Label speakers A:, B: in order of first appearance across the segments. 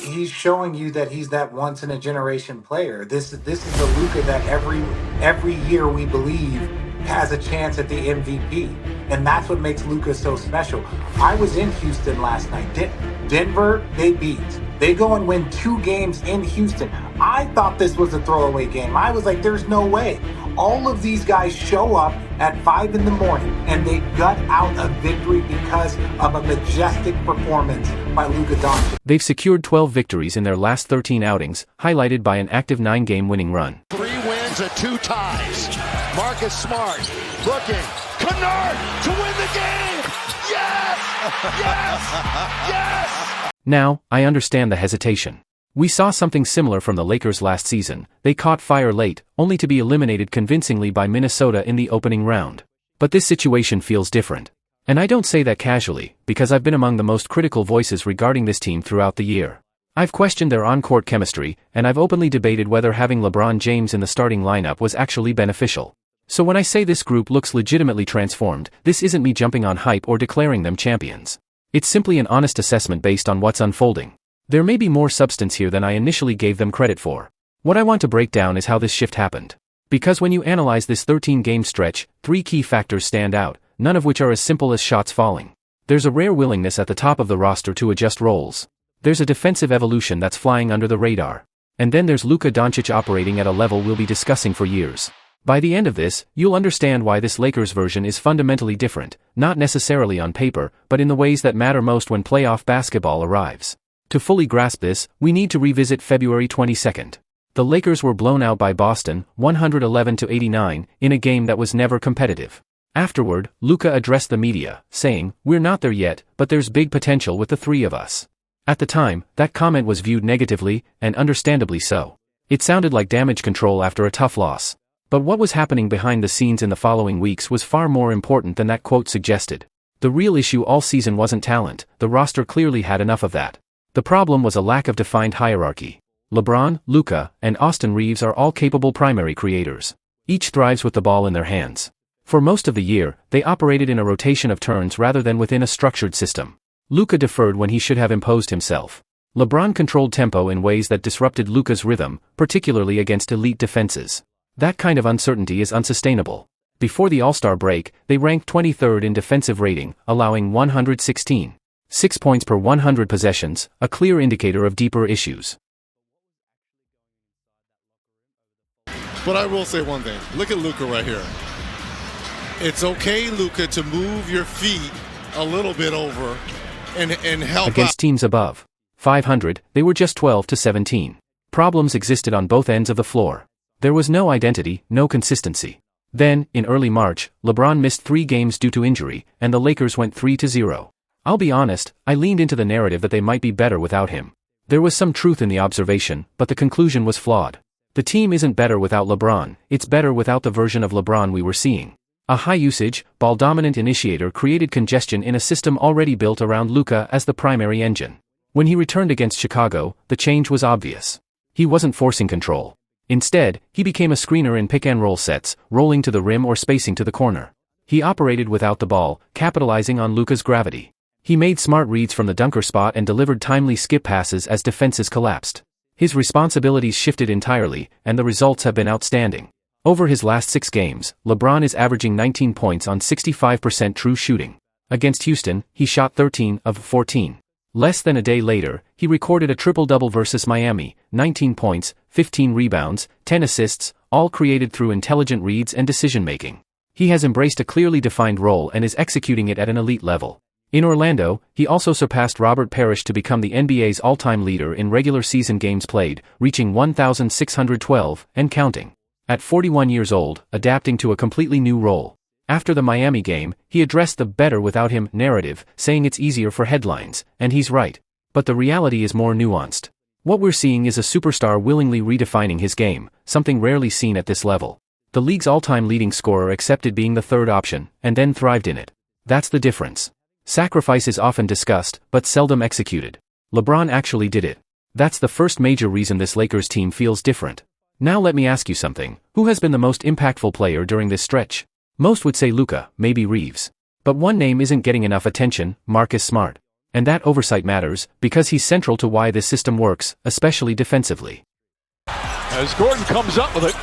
A: he's showing you that he's that once in a generation player. This is the Luka that every year we believe has a chance at the MVP, and that's what makes Luka so special. I was in Houston last night. Denver, they beat. They go and win 2 games in Houston. I thought this was a throwaway game. I was like, there's no way. All of these guys show up at 5 in the morning and they gut out a victory because of a majestic performance by Luka Dončić.
B: They've secured 12 victories in their last 13 outings, highlighted by an active 9-game winning run.
C: 3 wins and 2 ties. Marcus Smart looking. Kennard to win the game. Yes! Yes! Yes!
B: Now, I understand the hesitation. We saw something similar from the Lakers last season. They caught fire late, only to be eliminated convincingly by Minnesota in the opening round. But this situation feels different. And I don't say that casually, because I've been among the most critical voices regarding this team throughout the year. I've questioned their on-court chemistry, and I've openly debated whether having LeBron James in the starting lineup was actually beneficial. So when I say this group looks legitimately transformed, this isn't me jumping on hype or declaring them champions. It's simply an honest assessment based on what's unfolding. There may be more substance here than I initially gave them credit for. What I want to break down is how this shift happened. Because when you analyze this 13-game stretch, 3 key factors stand out, none of which are as simple as shots falling. There's a rare willingness at the top of the roster to adjust roles. There's a defensive evolution that's flying under the radar. And then there's Luka Dončić operating at a level we'll be discussing for years. By the end of this, you'll understand why this Lakers version is fundamentally different, not necessarily on paper, but in the ways that matter most when playoff basketball arrives. To fully grasp this, we need to revisit February 22nd. The Lakers were blown out by Boston, 111-89, in a game that was never competitive. Afterward, Luka addressed the media, saying, "We're not there yet, but there's big potential with the 3 of us." At the time, that comment was viewed negatively, and understandably so. It sounded like damage control after a tough loss. But what was happening behind the scenes in the following weeks was far more important than that quote suggested. The real issue all season wasn't talent, the roster clearly had enough of that. The problem was a lack of defined hierarchy. LeBron, Luka, and Austin Reeves are all capable primary creators. Each thrives with the ball in their hands. For most of the year, they operated in a rotation of turns rather than within a structured system. Luka deferred when he should have imposed himself. LeBron controlled tempo in ways that disrupted Luka's rhythm, particularly against elite defenses. That kind of uncertainty is unsustainable. Before the All-Star break, they ranked 23rd in defensive rating, allowing 116.6 points per 100 possessions, a clear indicator of deeper issues.
D: But I will say one thing. Look at Luka right here. It's okay, Luka, to move your feet a little bit over and help
B: Against
D: out.
B: Teams above 500, they were just 12-17. Problems existed on both ends of the floor. There was no identity, no consistency. Then, in early March, LeBron missed 3 games due to injury, and the Lakers went 3-0. I'll be honest, I leaned into the narrative that they might be better without him. There was some truth in the observation, but the conclusion was flawed. The team isn't better without LeBron, it's better without the version of LeBron we were seeing. A high-usage, ball-dominant initiator created congestion in a system already built around Luka as the primary engine. When he returned against Chicago, the change was obvious. He wasn't forcing control. Instead, he became a screener in pick-and-roll sets, rolling to the rim or spacing to the corner. He operated without the ball, capitalizing on Luka's gravity. He made smart reads from the dunker spot and delivered timely skip passes as defenses collapsed. His responsibilities shifted entirely, and the results have been outstanding. Over his last 6 games, LeBron is averaging 19 points on 65% true shooting. Against Houston, he shot 13 of 14. Less than a day later, he recorded a triple-double versus Miami, 19 points, 15 rebounds, 10 assists, all created through intelligent reads and decision-making. He has embraced a clearly defined role and is executing it at an elite level. In Orlando, he also surpassed Robert Parrish to become the NBA's all-time leader in regular season games played, reaching 1,612, and counting. At 41 years old, adapting to a completely new role. After the Miami game, he addressed the "better without him" narrative, saying it's easier for headlines, and he's right. But the reality is more nuanced. What we're seeing is a superstar willingly redefining his game, something rarely seen at this level. The league's all-time leading scorer accepted being the third option, and then thrived in it. That's the difference. Sacrifice is often discussed, but seldom executed. LeBron actually did it. That's the first major reason this Lakers team feels different. Now let me ask you something. Who has been the most impactful player during this stretch? Most would say Luka, maybe Reeves. But one name isn't getting enough attention: Marcus Smart. And that oversight matters, because he's central to why this system works, especially defensively.
E: As Gordon comes up with it.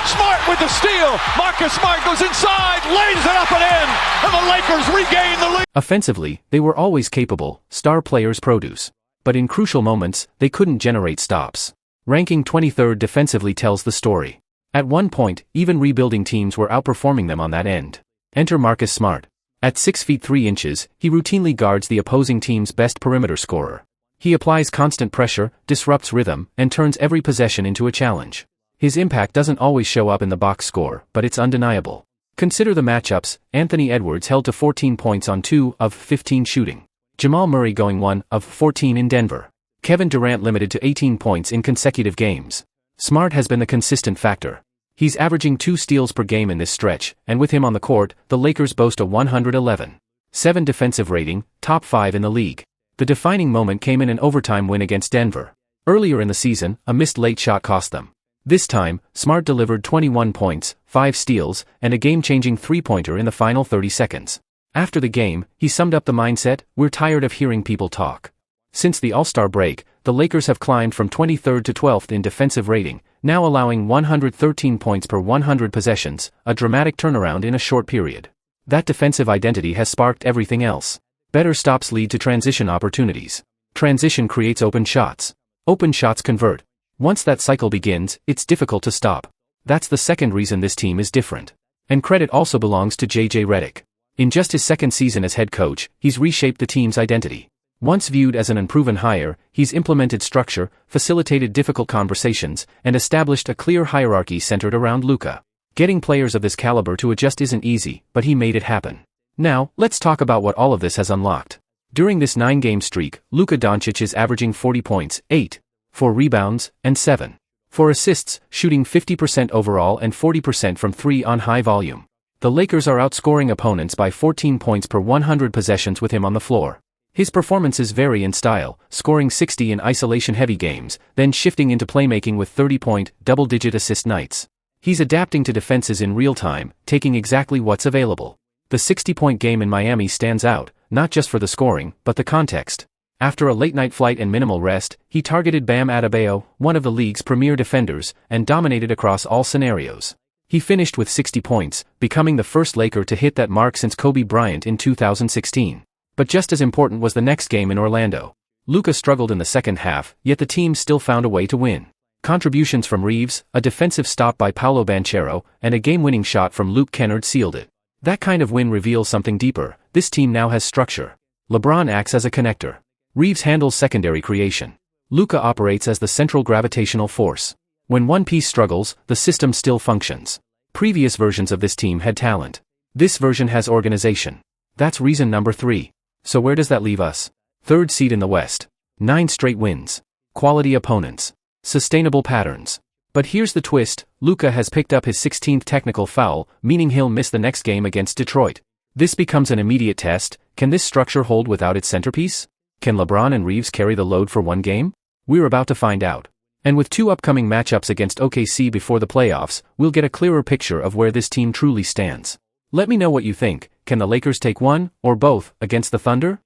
E: Smart with the steal. Marcus Smart goes inside, lays it up and in, and the Lakers regain the lead.
B: Offensively, they were always capable, star players produce. But in crucial moments, they couldn't generate stops. Ranking 23rd defensively tells the story. At one point, even rebuilding teams were outperforming them on that end. Enter Marcus Smart. At 6 feet 3 inches, he routinely guards the opposing team's best perimeter scorer. He applies constant pressure, disrupts rhythm, and turns every possession into a challenge. His impact doesn't always show up in the box score, but it's undeniable. Consider the matchups. Anthony Edwards held to 14 points on 2 of 15 shooting. Jamal Murray going 1 of 14 in Denver. Kevin Durant limited to 18 points in consecutive games. Smart has been the consistent factor. He's averaging 2 steals per game in this stretch, and with him on the court, the Lakers boast a 111.7 defensive rating, top 5 in the league. The defining moment came in an overtime win against Denver. Earlier in the season, a missed late shot cost them. This time, Smart delivered 21 points, 5 steals, and a game-changing three-pointer in the final 30 seconds. After the game, he summed up the mindset, "We're tired of hearing people talk." Since the All-Star break, the Lakers have climbed from 23rd to 12th in defensive rating, now allowing 113 points per 100 possessions, a dramatic turnaround in a short period. That defensive identity has sparked everything else. Better stops lead to transition opportunities. Transition creates open shots. Open shots convert. Once that cycle begins, it's difficult to stop. That's the second reason this team is different. And credit also belongs to JJ Redick. In just his second season as head coach, he's reshaped the team's identity. Once viewed as an unproven hire, he's implemented structure, facilitated difficult conversations, and established a clear hierarchy centered around Luka. Getting players of this caliber to adjust isn't easy, but he made it happen. Now, let's talk about what all of this has unlocked. During this 9-game streak, Luka Dončić is averaging 40 points, 8, 4 rebounds, and 7, 4 assists, shooting 50% overall and 40% from 3 on high volume. The Lakers are outscoring opponents by 14 points per 100 possessions with him on the floor. His performances vary in style, scoring 60 in isolation-heavy games, then shifting into playmaking with 30-point, double-digit assist nights. He's adapting to defenses in real time, taking exactly what's available. The 60-point game in Miami stands out, not just for the scoring, but the context. After a late-night flight and minimal rest, he targeted Bam Adebayo, one of the league's premier defenders, and dominated across all scenarios. He finished with 60 points, becoming the first Laker to hit that mark since Kobe Bryant in 2016. But just as important was the next game in Orlando. Luka struggled in the second half, yet the team still found a way to win. Contributions from Reeves, a defensive stop by Paolo Banchero, and a game-winning shot from Luke Kennard sealed it. That kind of win reveals something deeper. This team now has structure. LeBron acts as a connector. Reeves handles secondary creation. Luka operates as the central gravitational force. When one piece struggles, the system still functions. Previous versions of this team had talent. This version has organization. That's reason number 3. So where does that leave us? 3rd seed in the West. 9 straight wins. Quality opponents. Sustainable patterns. But here's the twist, Luka has picked up his 16th technical foul, meaning he'll miss the next game against Detroit. This becomes an immediate test. Can this structure hold without its centerpiece? Can LeBron and Reeves carry the load for one game? We're about to find out. And with 2 upcoming matchups against OKC before the playoffs, we'll get a clearer picture of where this team truly stands. Let me know what you think. Can the Lakers take one, or both, against the Thunder?